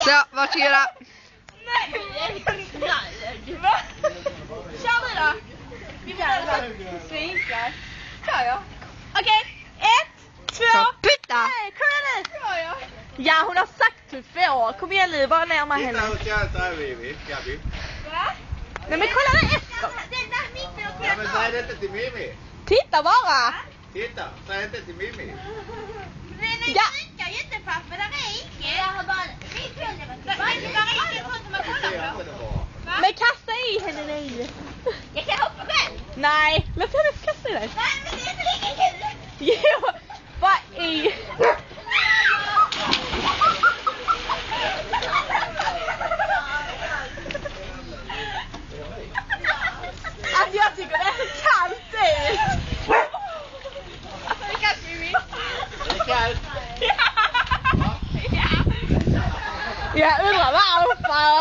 Så, varsågoda. Va? Kör du då? Vi får svinkar. Kör jag. Okej, 1, 2, Putta! 3, kom igen nu! Kör jag. Ja, hon har sagt typ 2. Kom igen nu, bara närma henne. Va? Nej men kolla där efter. Den där mitten och Ja, men säg det inte till Mimi. Titta bara. Titta, säg inte till Mimi. Ja. Jag är inte pappa, där är icke. Jag har bara... Vad är det där icke sånt som man kollar på? Men kasta i henne nu. Jag kan hoppa själv. Nej, låt henne kasta i dig. Nej, men det är inte lika kul. Jo, vad i... Alltså jag tycker det är så kallt ut. Det är kallt, Mimi. Det är kallt. Jag undrar varför.